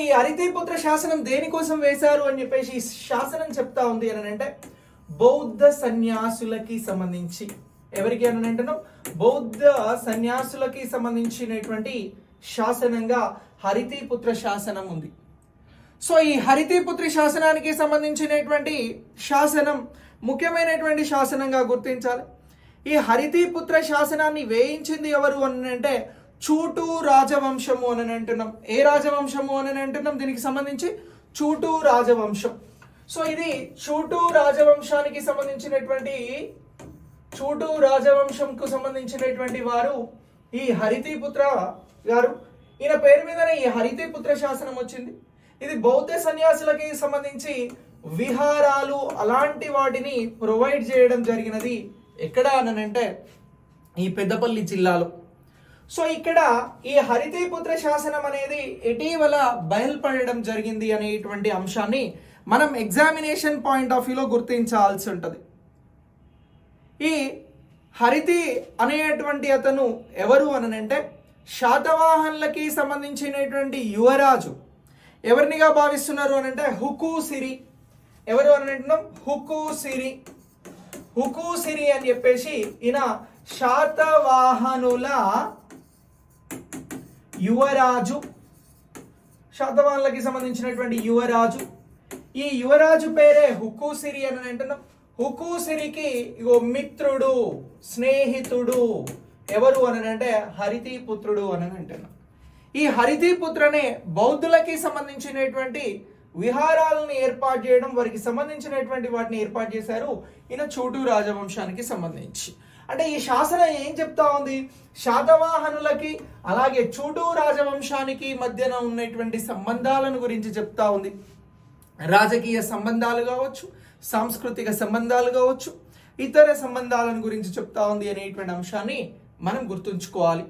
ఈ హరితీపుత్ర శాసనం దేనికోసం వేశారు అని చెప్పేసి ఈ శాసనం చెప్తా ఉంది అని అంటే బౌద్ధ సన్యాసులకి సంబంధించి, ఎవరికి అని అంటున్నాం, బౌద్ధ సన్యాసులకి సంబంధించినటువంటి శాసనంగా హరితీపుత్ర శాసనం ఉంది. సో ఈ హరితీపుత్ర శాసనానికి సంబంధించినటువంటి శాసనం ముఖ్యమైనటువంటి శాసనంగా గుర్తించాలి. ఈ హరితీపుత్ర శాసనాన్ని వేయించింది ఎవరు అని అంటే చూటు రాజవంశము అని అంటున్నాం. ఏ రాజవంశము అని అంటున్నాం? దీనికి సంబంధించి చూటు రాజవంశం. సో ఇది చూటు రాజవంశానికి సంబంధించినటువంటి చూటు రాజవంశంకు సంబంధించినటువంటి వారు ఈ హరితీపుత్ర గారు. ఈయన పేరు మీదనే ఈ హరితీపుత్ర శాసనం వచ్చింది. ఇది బౌద్ధ సన్యాసులకి సంబంధించి విహారాలు అలాంటి వాటిని ప్రొవైడ్ చేయడం జరిగినది. ఎక్కడ అనంటే ఈ పెద్దపల్లి జిల్లాలో. సో ఇక్కడ ఈ హరితీపుత్ర శాసనం అనేది ఇటీవల బయలుపడడం జరిగింది అనేటువంటి అంశాన్ని మనం ఎగ్జామినేషన్ పాయింట్ ఆఫ్ వ్యూలో గుర్తించాల్సి ఉంటుంది. ఈ హరితి అనేటువంటి అతను ఎవరు అనంటే శాతవాహనులకి సంబంధించినటువంటి యువరాజు. ఎవరినిగా భావిస్తున్నారు అనంటే హుకూసిరి. ఎవరు అని అంటున్నాం? హుకూసిరి. హుకూసిరి అని చెప్పేసి ఈయన శాతవాహనుల యువరాజు, శాతవాహనులకి సంబంధించినటువంటి యువరాజు. ఈ యువరాజు పేరే హుకూసిరి అని అంటున్నాం. హుకూసిరికి మిత్రుడు, స్నేహితుడు ఎవరు అని అంటే హరితీపుత్రుడు అని అంటున్నాం. ఈ హరితీపుత్రనే బౌద్ధులకి సంబంధించినటువంటి విహారాలను ఏర్పాటు చేయడం, వారికి సంబంధించినటువంటి వాటిని ఏర్పాటు చేశారు ఈయన చూటు రాజవంశానికి సంబంధించి. అంటే ఈ శాసనం ఏం చెప్తా ఉంది? శాతవాహనులకి అలాగే చూటు రాజవంశానికి మధ్యన ఉన్నటువంటి సంబంధాలను గురించి చెప్తా ఉంది. రాజకీయ సంబంధాలు కావచ్చు, సాంస్కృతిక సంబంధాలు కావచ్చు, ఇతర సంబంధాలను గురించి చెప్తా ఉంది అనేటువంటి అంశాన్ని మనం గుర్తుంచుకోవాలి.